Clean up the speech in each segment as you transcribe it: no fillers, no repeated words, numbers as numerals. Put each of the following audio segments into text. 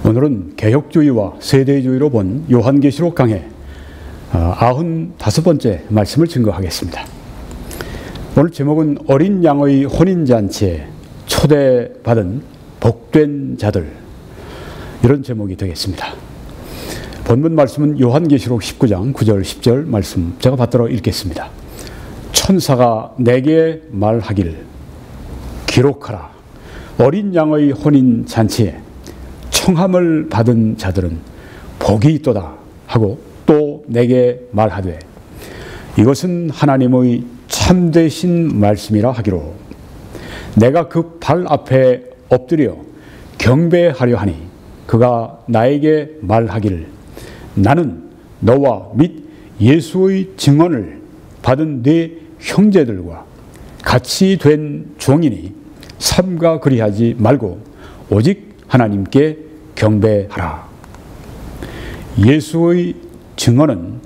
오늘은 개혁주의와 세대주의로 본 요한계시록 강해 95번째 말씀을 증거하겠습니다. 오늘 제목은 어린 양의 혼인잔치에 초대받은 복된 자들, 이런 제목이 되겠습니다. 본문 말씀은 요한계시록 19장 9절 10절 말씀, 제가 받들어 읽겠습니다. 천사가 내게 말하길 기록하라. 어린 양의 혼인잔치에 청함을 받은 자들은 복이 있도다 하고 또 내게 말하되 이것은 하나님의 참되신 말씀이라 하기로 내가 그 발 앞에 엎드려 경배하려 하니 그가 나에게 말하기를 나는 너와 및 예수의 증언을 받은 네 형제들과 같이 된 종이니 삼가 그리하지 말고 오직 하나님께 경배하라. 예수의 증언은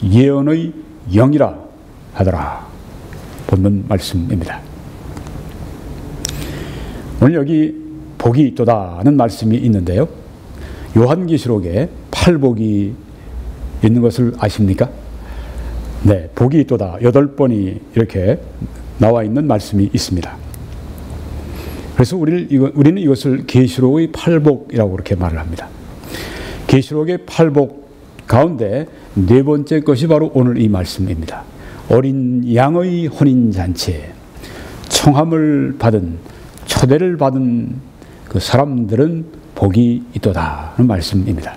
예언의 영이라 하더라. 본문 말씀입니다. 오늘 여기 복이 있도다는 말씀이 있는데요. 요한계시록에 8복이 있는 것을 아십니까? 네, 복이 있도다 8번이 이렇게 나와 있는 말씀이 있습니다. 그래서 우리는 이것을 계시록의 8복이라고 그렇게 말을 합니다. 계시록의 8복 가운데 네 번째 것이 바로 오늘 이 말씀입니다. 어린 양의 혼인잔치에 청함을 받은, 초대를 받은 그 사람들은 복이 있도다 하는 말씀입니다.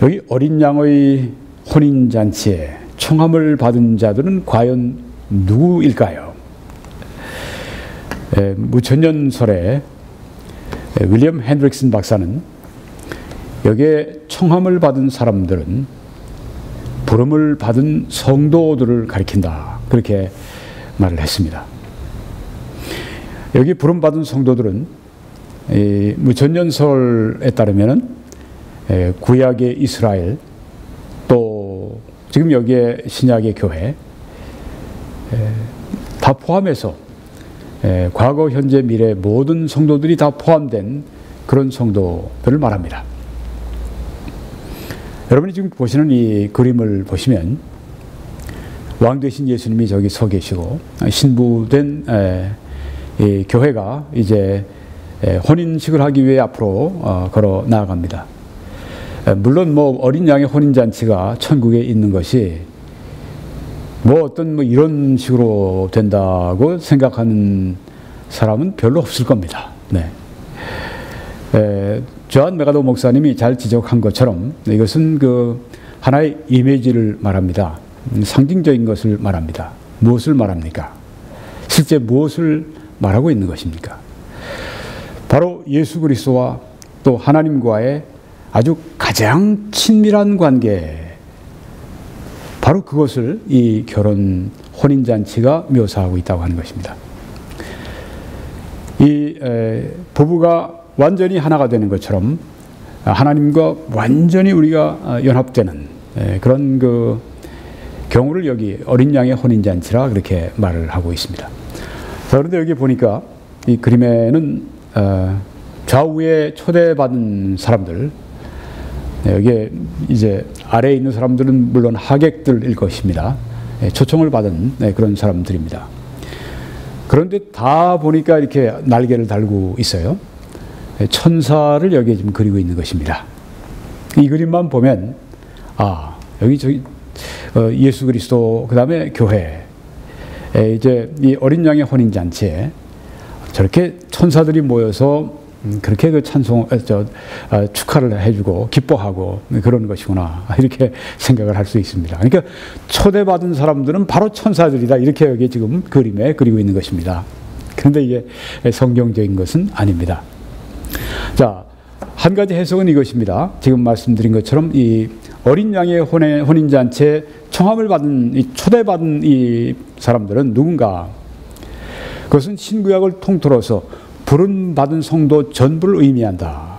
여기 어린 양의 혼인잔치에 청함을 받은 자들은 과연 누구일까요? 무천년설에 윌리엄 핸드릭슨 박사는 여기에 청함을 받은 사람들은 부름을 받은 성도들을 가리킨다, 그렇게 말을 했습니다. 여기 부름받은 성도들은 무천년설에 따르면 구약의 이스라엘, 또 지금 여기에 신약의 교회 다 포함해서 과거, 현재, 미래 모든 성도들이 다 포함된 그런 성도들을 말합니다. 여러분이 지금 보시는 이 그림을 보시면 왕 되신 예수님이 저기 서 계시고 신부된 이 교회가 이제 혼인식을 하기 위해 앞으로 걸어 나아갑니다. 물론 뭐 어린 양의 혼인잔치가 천국에 있는 것이 어떤 이런 식으로 된다고 생각하는 사람은 별로 없을 겁니다. 네. 존 메가도 목사님이 잘 지적한 것처럼 이것은 그 하나의 이미지를 말합니다. 상징적인 것을 말합니다. 무엇을 말합니까? 실제 무엇을 말하고 있는 것입니까? 바로 예수 그리스도와 또 하나님과의 아주 가장 친밀한 관계, 바로 그것을 이 결혼 혼인잔치가 묘사하고 있다고 하는 것입니다. 이 부부가 완전히 하나가 되는 것처럼 하나님과 완전히 우리가 연합되는 그런 그 경우를 여기 어린 양의 혼인잔치라 그렇게 말을 하고 있습니다. 그런데 여기 보니까 이 그림에는 좌우에 초대받은 사람들, 여기에 이제 아래에 있는 사람들은 물론 하객들일 것입니다. 초청을 받은 그런 사람들입니다. 그런데 다 보니까 이렇게 날개를 달고 있어요. 천사를 여기에 지금 그리고 있는 것입니다. 이 그림만 보면 여기 예수 그리스도, 그 다음에 교회, 이제 이 어린 양의 혼인잔치에 저렇게 천사들이 모여서 그렇게 그 축하를 해주고 기뻐하고 그런 것이구나, 이렇게 생각을 할 수 있습니다. 그러니까 초대받은 사람들은 바로 천사들이다, 이렇게 여기 지금 그림에 그리고 있는 것입니다. 그런데 이게 성경적인 것은 아닙니다. 자, 한 가지 해석은 이것입니다. 지금 말씀드린 것처럼 이 어린 양의 혼인잔치에 청함을 받은, 초대받은 이 사람들은 누군가? 그것은 신구약을 통틀어서 부름받은 성도 전부를 의미한다.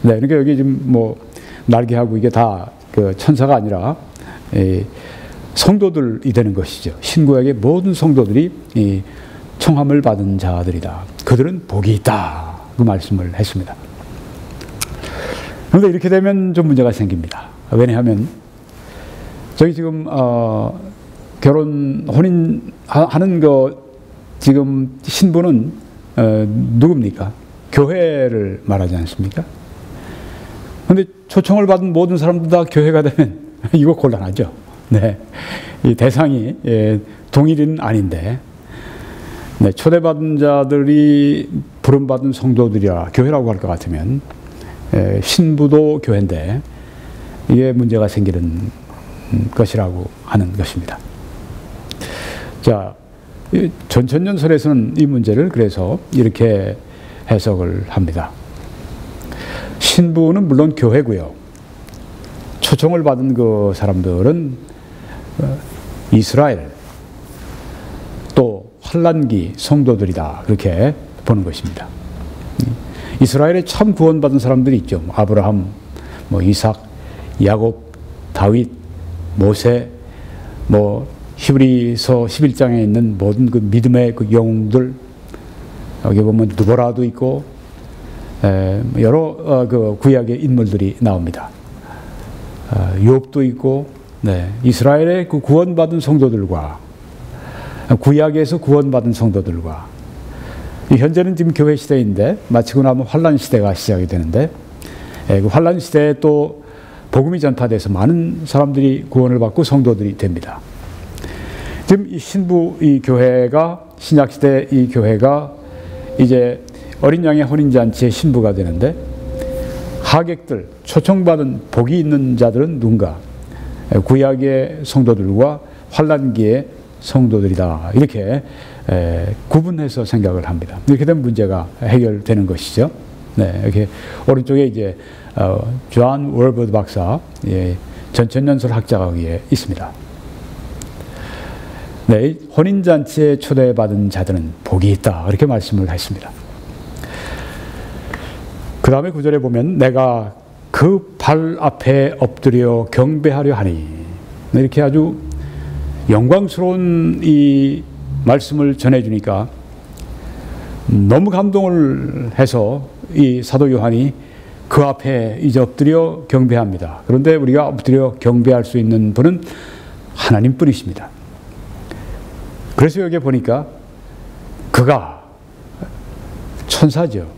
네, 그러니까 여기 지금 날개하고 이게 다 그 천사가 아니라 성도들이 되는 것이죠. 신구약의 모든 성도들이 이 청함을 받은 자들이다. 그들은 복이 있다, 그 말씀을 했습니다. 그런데 이렇게 되면 좀 문제가 생깁니다. 왜냐하면 저희 지금 결혼 혼인하는 거 지금 신부는 누굽니까? 교회를 말하지 않습니까? 그런데 초청을 받은 모든 사람들 다 교회가 되면 이거 곤란하죠. 네, 이 대상이 동일은 아닌데, 네, 초대받은 자들이 부름받은 성도들이라 교회라고 할 것 같으면 신부도 교회인데 이게 문제가 생기는 것이라고 하는 것입니다. 자, 전천년설에서는 이 문제를 그래서 이렇게 해석을 합니다. 신부는 물론 교회고요. 초청을 받은 그 사람들은 이스라엘 또 환난기 성도들이다. 그렇게 보는 것입니다. 이스라엘에 참 구원받은 사람들이 있죠. 아브라함, 이삭, 야곱, 다윗, 모세, 히브리서 11장에 있는 모든 그 믿음의 그 영웅들, 여기 보면 느보라도 있고 여러 그 구약의 인물들이 나옵니다. 욥도 있고, 네, 이스라엘의 그 구원받은 성도들과 구약에서 구원받은 성도들과 현재는 지금 교회 시대인데 마치고 나면 환란 시대가 시작이 되는데 그 환란 시대에 또 복음이 전파돼서 많은 사람들이 구원을 받고 성도들이 됩니다. 지금 이 신부 이 교회가 신약 시대 이 교회가 이제 어린 양의 혼인잔치의 신부가 되는데 하객들 초청받은 복이 있는 자들은 누군가? 구약의 성도들과 환란기의 성도들이다. 이렇게 구분해서 생각을 합니다. 이렇게 되면 문제가 해결되는 것이죠. 네, 이렇게 오른쪽에 이제 존 월버드 박사, 전천년설 학자가 여기에 있습니다. 네, 혼인잔치에 초대받은 자들은 복이 있다. 이렇게 말씀을 했습니다. 그 다음에 구절에 보면 내가 그 발 앞에 엎드려 경배하려 하니, 이렇게 아주 영광스러운 이 말씀을 전해주니까 너무 감동을 해서 이 사도 요한이 그 앞에 이제 엎드려 경배합니다. 그런데 우리가 엎드려 경배할 수 있는 분은 하나님 뿐이십니다. 그래서 여기 보니까 그가 천사죠.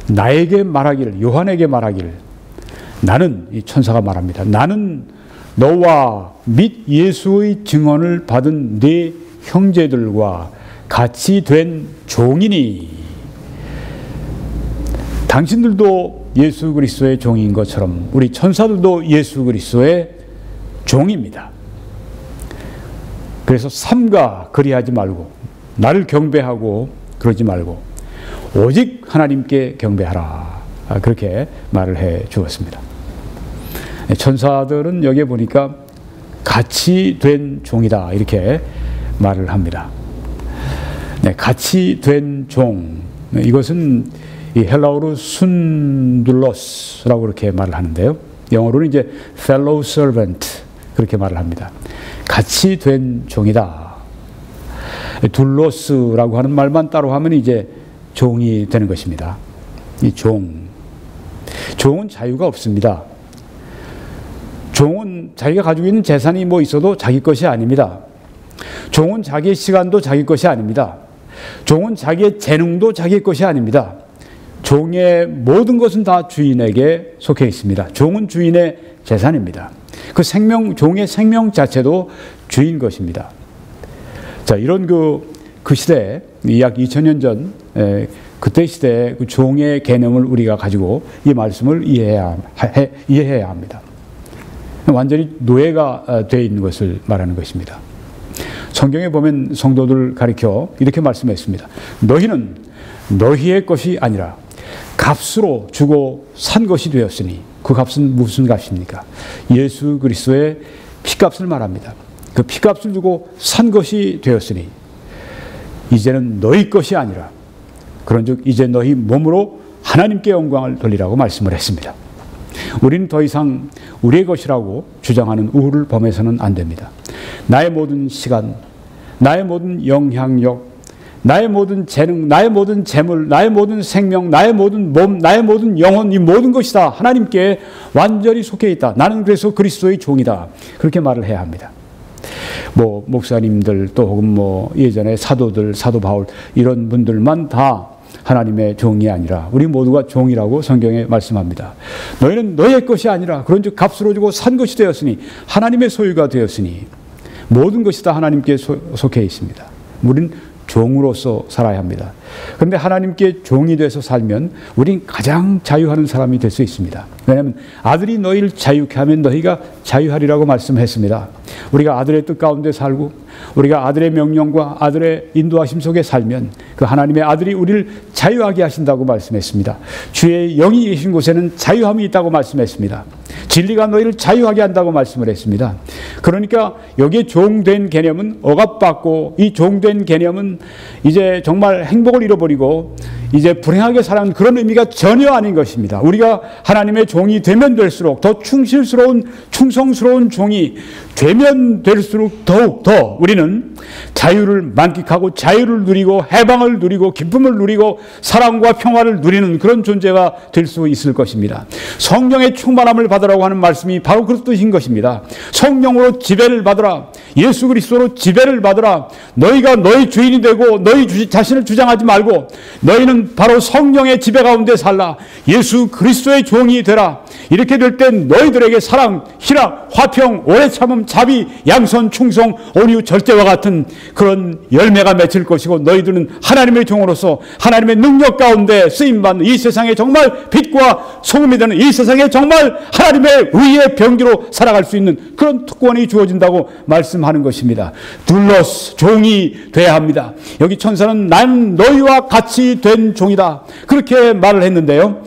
나에게 말하기를, 요한에게 말하기를, 나는, 이 천사가 말합니다. 나는 너와 및 예수의 증언을 받은 네 형제들과 같이 된 종이니, 당신들도 예수 그리스도의 종인 것처럼 우리 천사들도 예수 그리스도의 종입니다. 그래서 삼가 그리하지 말고, 나를 경배하고 그러지 말고 오직 하나님께 경배하라. 그렇게 말을 해 주었습니다. 천사들은 여기에 보니까 같이 된 종이다. 이렇게 말을 합니다. 네, 같이 된 종. 이것은 이 헬라어로 순둘로스라고 그렇게 말을 하는데요. 영어로는 이제 fellow servant 그렇게 말을 합니다. 같이 된 종이다. 둘로스라고 하는 말만 따로 하면 이제 종이 되는 것입니다. 이 종은 자유가 없습니다. 종은 자기가 가지고 있는 재산이 있어도 자기 것이 아닙니다. 종은 자기의 시간도 자기 것이 아닙니다. 종은 자기의 재능도 자기 것이 아닙니다. 종의 모든 것은 다 주인에게 속해 있습니다. 종은 주인의 재산입니다. 그 종의 생명 자체도 주인 것입니다. 자, 이런 그 시대에 약 2000년 전 그때 시대의 그 종의 개념을 우리가 가지고 이 말씀을 이해해야 합니다. 완전히 노예가 되어 있는 것을 말하는 것입니다. 성경에 보면 성도들을 가리켜 이렇게 말씀했습니다. 너희는 너희의 것이 아니라 값으로 주고 산 것이 되었으니, 그 값은 무슨 값입니까? 예수 그리스도의 피값을 말합니다. 그 피값을 주고 산 것이 되었으니 이제는 너희 것이 아니라 그런즉 이제 너희 몸으로 하나님께 영광을 돌리라고 말씀을 했습니다. 우리는 더 이상 우리의 것이라고 주장하는 우를 범해서는 안 됩니다. 나의 모든 시간, 나의 모든 영향력, 나의 모든 재능, 나의 모든 재물, 나의 모든 생명, 나의 모든 몸, 나의 모든 영혼, 이 모든 것이 다 하나님께 완전히 속해 있다. 나는 그래서 그리스도의 종이다. 그렇게 말을 해야 합니다. 뭐 목사님들 또 혹은 뭐 예전에 사도들, 사도 바울 이런 분들만 다 하나님의 종이 아니라 우리 모두가 종이라고 성경에 말씀합니다. 너희는 너의 것이 아니라 그런즉 값으로 주고 산 것이 되었으니 하나님의 소유가 되었으니 모든 것이 다 하나님께 속해 있습니다. 우리는 종으로서 살아야 합니다. 그런데 하나님께 종이 돼서 살면 우린 가장 자유하는 사람이 될 수 있습니다. 왜냐하면 아들이 너희를 자유케 하면 너희가 자유하리라고 말씀했습니다. 우리가 아들의 뜻 가운데 살고 우리가 아들의 명령과 아들의 인도하심 속에 살면 그 하나님의 아들이 우리를 자유하게 하신다고 말씀했습니다. 주의 영이 계신 곳에는 자유함이 있다고 말씀했습니다. 진리가 너희를 자유하게 한다고 말씀을 했습니다. 그러니까 여기에 종된 개념은 억압받고 이 종된 개념은 이제 정말 행복을 잃어버리고 이제 불행하게 살아가는 그런 의미가 전혀 아닌 것입니다. 우리가 하나님의 종이 되면 될수록 더 충실스러운 충성스러운 종이 되면 될수록 더욱 더 우리는 자유를 만끽하고 자유를 누리고 해방을 누리고 기쁨을 누리고 사랑과 평화를 누리는 그런 존재가 될 수 있을 것입니다. 성령의 충만함을 받으라고 하는 말씀이 바로 그런 뜻인 것입니다. 성령으로 지배를 받으라. 예수 그리스도로 지배를 받으라. 너희가 너희 주인이 되고 너희 자신을 주장하지 말고 너희는 바로 성령의 지배 가운데 살라. 예수 그리스도의 종이 되라. 이렇게 될 땐 너희들에게 사랑, 희락, 화평, 오래 참음, 자비, 양선, 충성, 온유, 절제와 같은 그런 열매가 맺힐 것이고 너희들은 하나님의 종으로서 하나님의 능력 가운데 쓰임받는 이 세상에 정말 빛과 소금이 되는 이 세상에 정말 하나님의 의의 병기로 살아갈 수 있는 그런 특권이 주어진다고 말씀하는 것입니다. 둘러스 종이 돼야 합니다. 여기 천사는 난 너희와 같이 된 종이다. 그렇게 말을 했는데요.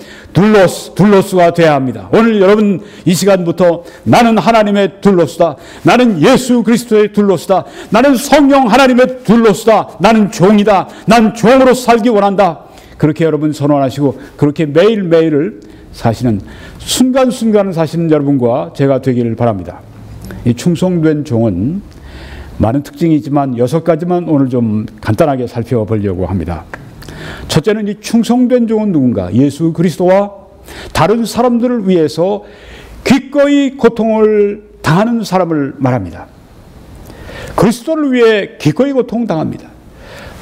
둘로스가 돼야 합니다. 오늘 여러분 이 시간부터 나는 하나님의 둘로스다. 나는 예수 그리스도의 둘로스다. 나는 성령 하나님의 둘로스다. 나는 종이다. 난 종으로 살기 원한다. 그렇게 여러분 선언하시고 그렇게 매일매일을 사시는 순간순간을 사시는 여러분과 제가 되기를 바랍니다. 이 충성된 종은 많은 특징이 있지만 6가지만 오늘 좀 간단하게 살펴보려고 합니다. 첫째는 이 충성된 종은 누군가? 예수 그리스도와 다른 사람들을 위해서 기꺼이 고통을 당하는 사람을 말합니다. 그리스도를 위해 기꺼이 고통당합니다.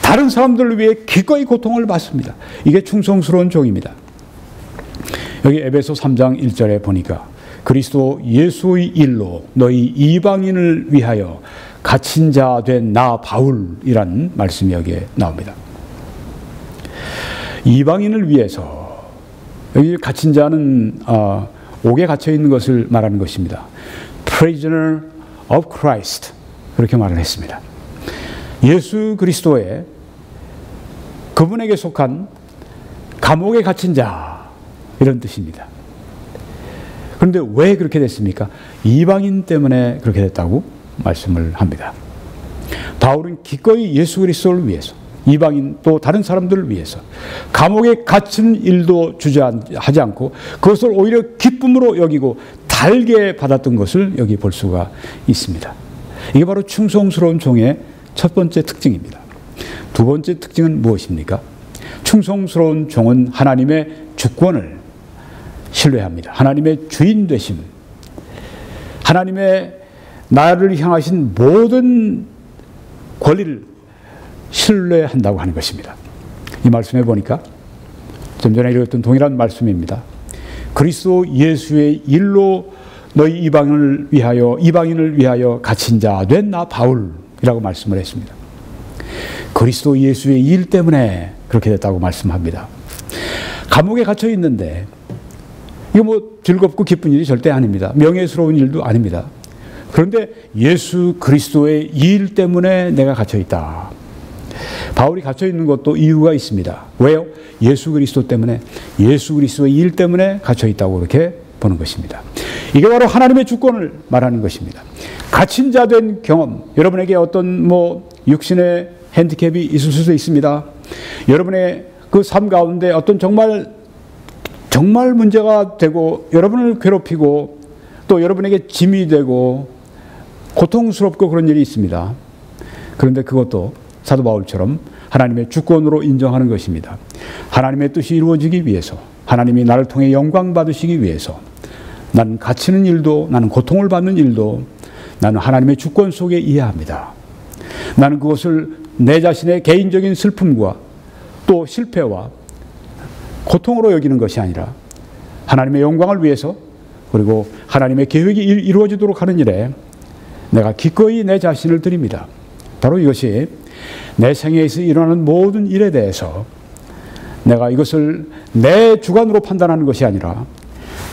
다른 사람들을 위해 기꺼이 고통을 받습니다. 이게 충성스러운 종입니다. 여기 에베소 3장 1절에 보니까 그리스도 예수의 일로 너희 이방인을 위하여 갇힌 자 된 나 바울이라는 말씀이 여기에 나옵니다. 이방인을 위해서 여기 갇힌 자는 옥에 갇혀 있는 것을 말하는 것입니다. Prisoner of Christ 그렇게 말을 했습니다. 예수 그리스도의 그분에게 속한 감옥에 갇힌 자 이런 뜻입니다. 그런데 왜 그렇게 됐습니까? 이방인 때문에 그렇게 됐다고 말씀을 합니다. 바울은 기꺼이 예수 그리스도를 위해서 이방인 또 다른 사람들을 위해서 감옥에 갇힌 일도 주저하지 않고 그것을 오히려 기쁨으로 여기고 달게 받았던 것을 여기 볼 수가 있습니다. 이게 바로 충성스러운 종의 첫 번째 특징입니다. 두 번째 특징은 무엇입니까? 충성스러운 종은 하나님의 주권을 신뢰합니다. 하나님의 주인 되심, 하나님의 나를 향하신 모든 권리를 신뢰한다고 하는 것입니다. 이 말씀에 보니까 좀 전에 읽었던 동일한 말씀입니다. 그리스도 예수의 일로 너희 이방인을 위하여 갇힌 자 된 나 바울이라고 말씀을 했습니다. 그리스도 예수의 일 때문에 그렇게 됐다고 말씀합니다. 감옥에 갇혀 있는데 이거 뭐 즐겁고 기쁜 일이 절대 아닙니다. 명예스러운 일도 아닙니다. 그런데 예수 그리스도의 일 때문에 내가 갇혀 있다. 바울이 갇혀 있는 것도 이유가 있습니다. 왜요? 예수 그리스도 때문에, 예수 그리스도의 일 때문에 갇혀 있다고 그렇게 보는 것입니다. 이게 바로 하나님의 주권을 말하는 것입니다. 갇힌 자 된 경험, 여러분에게 어떤 육신의 핸디캡이 있을 수도 있습니다. 여러분의 그 삶 가운데 어떤 정말 문제가 되고 여러분을 괴롭히고 또 여러분에게 짐이 되고 고통스럽고 그런 일이 있습니다. 그런데 그것도 사도 바울처럼 하나님의 주권으로 인정하는 것입니다. 하나님의 뜻이 이루어지기 위해서, 하나님이 나를 통해 영광 받으시기 위해서 나는 갇히는 일도, 나는 고통을 받는 일도 나는 하나님의 주권 속에 이해합니다. 나는 그것을 내 자신의 개인적인 슬픔과 또 실패와 고통으로 여기는 것이 아니라 하나님의 영광을 위해서, 그리고 하나님의 계획이 이루어지도록 하는 일에 내가 기꺼이 내 자신을 드립니다. 바로 이것이 내 생애에서 일어나는 모든 일에 대해서 내가 이것을 내 주관으로 판단하는 것이 아니라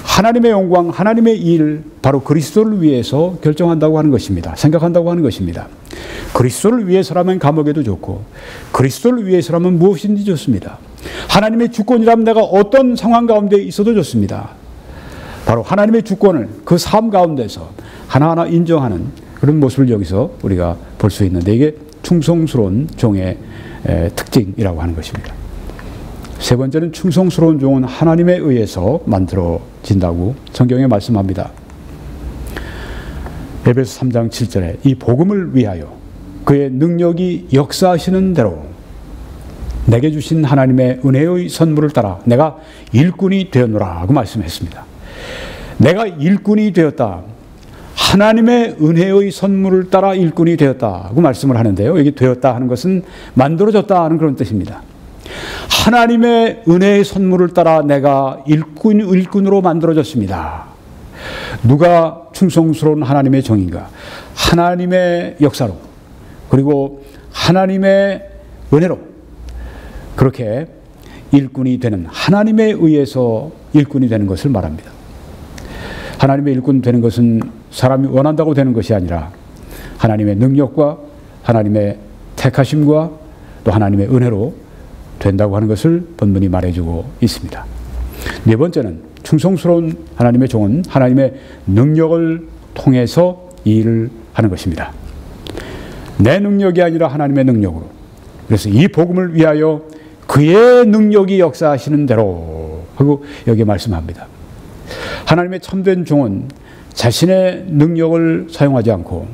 하나님의 영광, 하나님의 일, 바로 그리스도를 위해서 결정한다고 하는 것입니다. 생각한다고 하는 것입니다. 그리스도를 위해서라면 감옥에도 좋고 그리스도를 위해서라면 무엇인지 좋습니다. 하나님의 주권이라면 내가 어떤 상황 가운데 있어도 좋습니다. 바로 하나님의 주권을 그 삶 가운데서 하나하나 인정하는 그런 모습을 여기서 우리가 볼 수 있는데, 이게 충성스러운 종의 특징이라고 하는 것입니다. 세 번째는 충성스러운 종은 하나님에 의해서 만들어진다고 성경에 말씀합니다. 에베소 3장 7절에 이 복음을 위하여 그의 능력이 역사하시는 대로 내게 주신 하나님의 은혜의 선물을 따라 내가 일꾼이 되었노라고 말씀했습니다. 내가 일꾼이 되었다. 하나님의 은혜의 선물을 따라 일꾼이 되었다고 말씀을 하는데요. 여기 되었다 하는 것은 만들어졌다 하는 그런 뜻입니다. 하나님의 은혜의 선물을 따라 내가 일꾼으로 만들어졌습니다. 누가 충성스러운 하나님의 종인가? 하나님의 역사로, 그리고 하나님의 은혜로 그렇게 일꾼이 되는, 하나님에 의해서 일꾼이 되는 것을 말합니다. 하나님의 일꾼 되는 것은 사람이 원한다고 되는 것이 아니라 하나님의 능력과 하나님의 택하심과 또 하나님의 은혜로 된다고 하는 것을 본문이 말해주고 있습니다. 네 번째는 충성스러운 하나님의 종은 하나님의 능력을 통해서 이 일을 하는 것입니다. 내 능력이 아니라 하나님의 능력으로. 그래서 이 복음을 위하여 그의 능력이 역사하시는 대로 하고 여기에 말씀합니다. 하나님의 참된 종은 자신의 능력을 사용하지 않고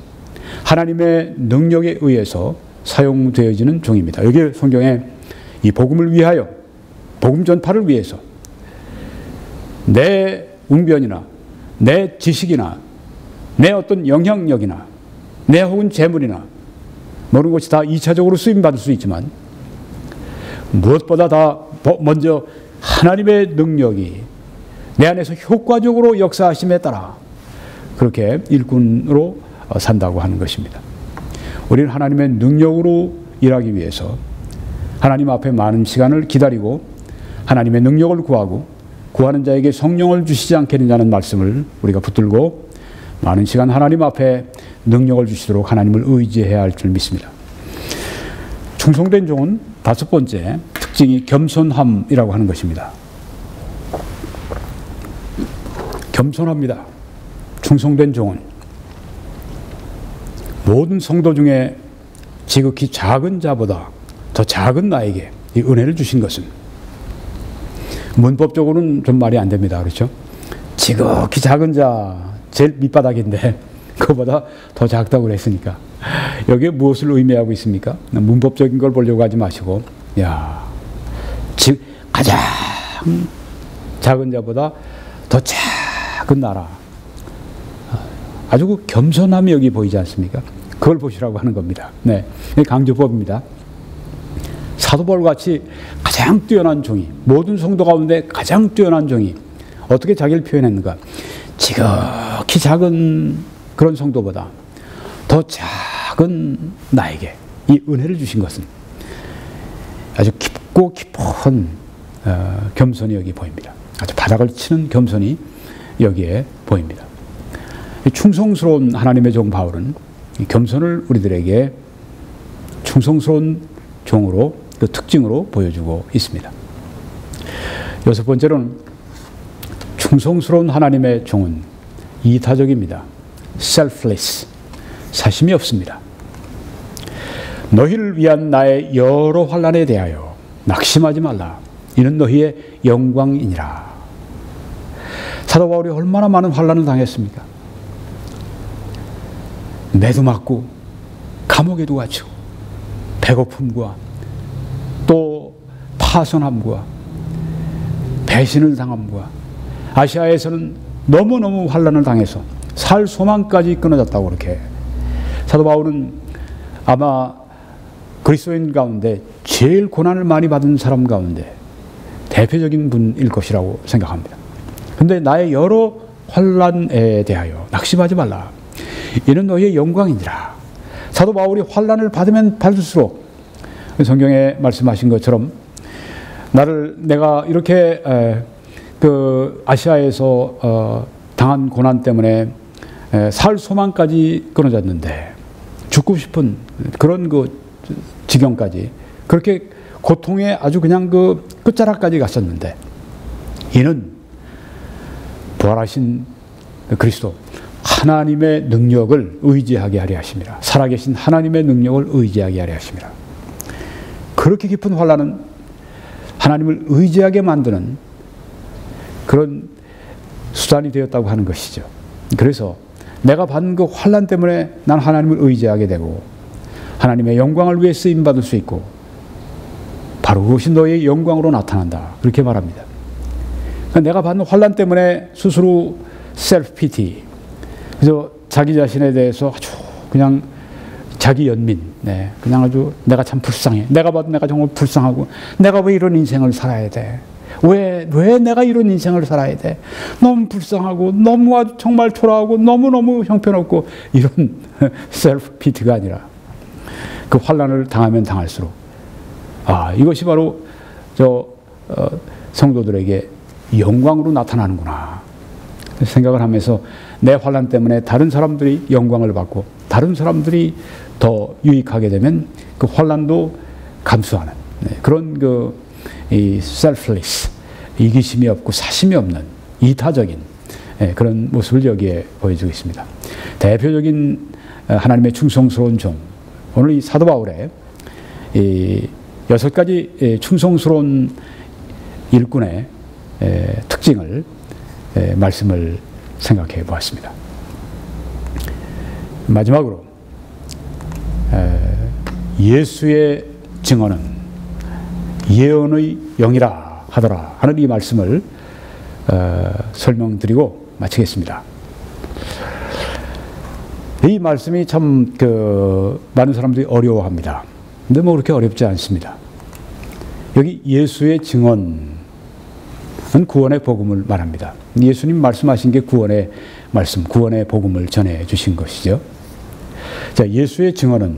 하나님의 능력에 의해서 사용되어지는 종입니다. 여기 성경에 이 복음을 위하여, 복음 전파를 위해서 내 웅변이나 내 지식이나 내 어떤 영향력이나 내 혹은 재물이나 모든 것이 다 2차적으로 쓰임받을 수 있지만 무엇보다 다 먼저 하나님의 능력이 내 안에서 효과적으로 역사하심에 따라 그렇게 일꾼으로 산다고 하는 것입니다. 우리는 하나님의 능력으로 일하기 위해서 하나님 앞에 많은 시간을 기다리고 하나님의 능력을 구하고 구하는 자에게 성령을 주시지 않겠느냐는 말씀을 우리가 붙들고 많은 시간 하나님 앞에 능력을 주시도록 하나님을 의지해야 할 줄 믿습니다. 충성된 종은 다섯 번째 특징이 겸손함이라고 하는 것입니다. 겸손합니다. 충성된 종은 모든 성도 중에 지극히 작은 자보다 더 작은 나에게 이 은혜를 주신 것은, 문법적으로는 좀 말이 안 됩니다. 그렇죠? 지극히 작은 자, 제일 밑바닥인데 그거보다 더 작다고 그랬으니까 여기에 무엇을 의미하고 있습니까? 문법적인 걸 보려고 하지 마시고, 가장 작은 자보다 더 작은 나라, 아주 그 겸손함이 여기 보이지 않습니까? 그걸 보시라고 하는 겁니다. 네, 강조법입니다. 사도바울과 같이 가장 뛰어난 종이, 모든 성도 가운데 가장 뛰어난 종이 어떻게 자기를 표현했는가? 지극히 작은 그런 성도보다 더 작은 나에게 이 은혜를 주신 것은 아주 깊고 깊은 겸손이 여기 보입니다. 아주 바닥을 치는 겸손이 여기에 보입니다. 충성스러운 하나님의 종 바울은 이 겸손을 우리들에게 충성스러운 종으로, 그 특징으로 보여주고 있습니다. 여섯 번째로는 충성스러운 하나님의 종은 이타적입니다. selfless, 사심이 없습니다. 너희를 위한 나의 여러 환난에 대하여 낙심하지 말라. 이는 너희의 영광이니라. 사도 바울이 얼마나 많은 환난을 당했습니까? 매도 맞고 감옥에도 갇히고 배고픔과 파손함과 배신을 당함과 아시아에서는 너무너무 환난을 당해서 살 소망까지 끊어졌다고 그렇게 사도 바울은 아마 그리스도인 가운데 제일 고난을 많이 받은 사람 가운데 대표적인 분일 것이라고 생각합니다. 그런데 나의 여러 환난에 대하여 낙심하지 말라. 이는 너희의 영광이니라. 사도 바울이 환난을 받으면 받을수록 성경에 말씀하신 것처럼 내가 이렇게 그 아시아에서 당한 고난 때문에 살 소망까지 끊어졌는데 죽고 싶은 그런 그 지경까지 그렇게 고통에 아주 그냥 그 끝자락까지 갔었는데 이는 부활하신 그리스도 하나님의 능력을 의지하게 하려 하심이라. 살아계신 하나님의 능력을 의지하게 하려 하심이라. 그렇게 깊은 환난은 하나님을 의지하게 만드는 그런 수단이 되었다고 하는 것이죠. 그래서 내가 받은 그 환난 때문에 난 하나님을 의지하게 되고 하나님의 영광을 위해 쓰임받을 수 있고 바로 그것이 너의 영광으로 나타난다. 그렇게 말합니다. 그러니까 내가 받는 환난 때문에 스스로 셀프 피티, 그래서 자기 자신에 대해서 아주 그냥 자기 연민, 그냥 아주 내가 참 불쌍해. 내가 정말 불쌍하고 내가 왜 이런 인생을 살아야 돼? 왜 내가 이런 인생을 살아야 돼? 너무 불쌍하고 너무 아주 정말 초라하고 너무너무 형편없고 이런 셀프 피티가 아니라 그 환난을 당하면 당할수록 이것이 바로 성도들에게 영광으로 나타나는구나 생각을 하면서 내 환난 때문에 다른 사람들이 영광을 받고 다른 사람들이 더 유익하게 되면 그 환난도 감수하는 그런 이 selfless, 이기심이 없고 사심이 없는 이타적인 그런 모습을 여기에 보여주고 있습니다. 대표적인 하나님의 충성스러운 종, 오늘 이 사도 바울의 이 6가지 충성스러운 일꾼의 특징을 말씀을 생각해 보았습니다. 마지막으로 예수의 증언은 예언의 영이라 하더라 하는 이 말씀을 설명드리고 마치겠습니다. 이 말씀이 참 많은 사람들이 어려워합니다. 근데 뭐 그렇게 어렵지 않습니다. 여기 예수의 증언은 구원의 복음을 말합니다. 예수님 말씀하신 게 구원의 말씀, 구원의 복음을 전해 주신 것이죠. 자, 예수의 증언은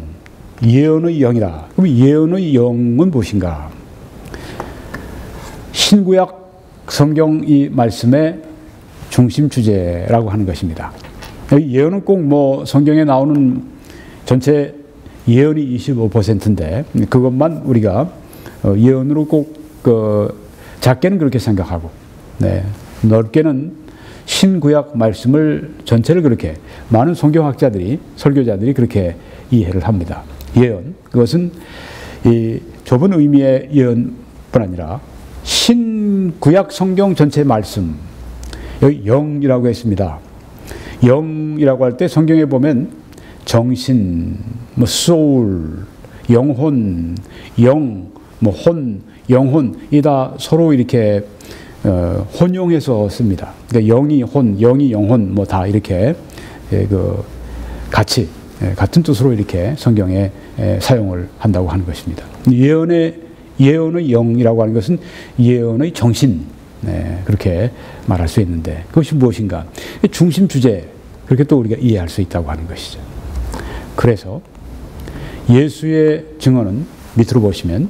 예언의 영이라. 그럼 예언의 영은 무엇인가? 신구약 성경 이 말씀의 중심 주제라고 하는 것입니다. 예언은 꼭 뭐 성경에 나오는 전체 예언이 25%인데 그것만 우리가 예언으로 꼭 작게는 그렇게 생각하고 넓게는 신구약 말씀을 전체를 그렇게 많은 성경학자들이 설교자들이 그렇게 이해를 합니다. 예언, 그것은 이 좁은 의미의 예언뿐 아니라 신구약 성경 전체 말씀, 여기 영이라고 했습니다. 영이라고 할 때 성경에 보면 정신, 뭐 soul, 영혼, 영, 뭐 혼, 영혼 이 다 서로 이렇게 혼용해서 씁니다. 그러니까 영이 혼, 영이 영혼 뭐 다 이렇게 같이 같은 뜻으로 이렇게 성경에 사용을 한다고 하는 것입니다. 예언의 영이라고 하는 것은 예언의 정신, 그렇게 말할 수 있는데 그것이 무엇인가? 중심 주제, 그렇게 또 우리가 이해할 수 있다고 하는 것이죠. 그래서 예수의 증언은 밑으로 보시면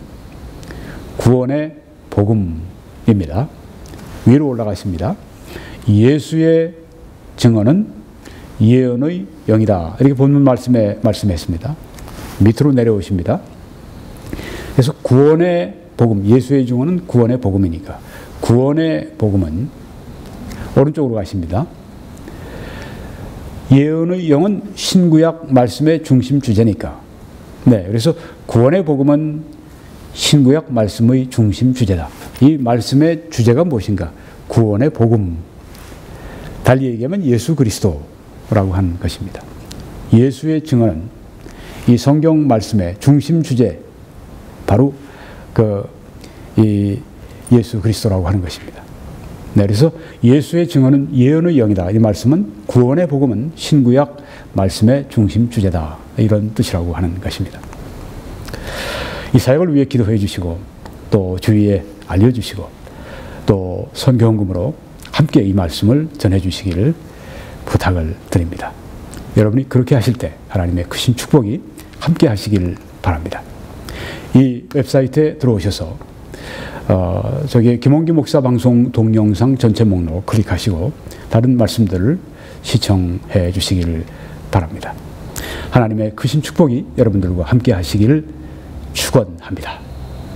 구원의 복음입니다. 위로 올라가십니다. 예수의 증언은 예언의 영이다. 이렇게 본문 말씀에 말씀했습니다. 밑으로 내려오십니다. 그래서 구원의 복음, 예수의 증언은 구원의 복음이니까 구원의 복음은 오른쪽으로 가십니다. 예언의 영은 신구약 말씀의 중심 주제니까 그래서 구원의 복음은 신구약 말씀의 중심 주제다. 이 말씀의 주제가 무엇인가? 구원의 복음. 달리 얘기하면 예수 그리스도라고 하는 것입니다. 예수의 증언은 이 성경 말씀의 중심 주제, 바로 이 예수 그리스도라고 하는 것입니다. 네, 그래서 예수의 증언은 예언의 영이다. 이 말씀은 구원의 복음은 신구약 말씀의 중심 주제다. 이런 뜻이라고 하는 것입니다. 이 사역을 위해 기도해 주시고 또 주위에 알려주시고 또 선교헌금으로 함께 이 말씀을 전해 주시기를 부탁을 드립니다. 여러분이 그렇게 하실 때 하나님의 크신 축복이 함께 하시길 바랍니다. 이 웹사이트에 들어오셔서 저기 김홍기 목사 방송 동영상 전체 목록 클릭하시고 다른 말씀들을 시청해 주시기를 바랍니다. 하나님의 크신 축복이 여러분들과 함께 하시기를 축원합니다.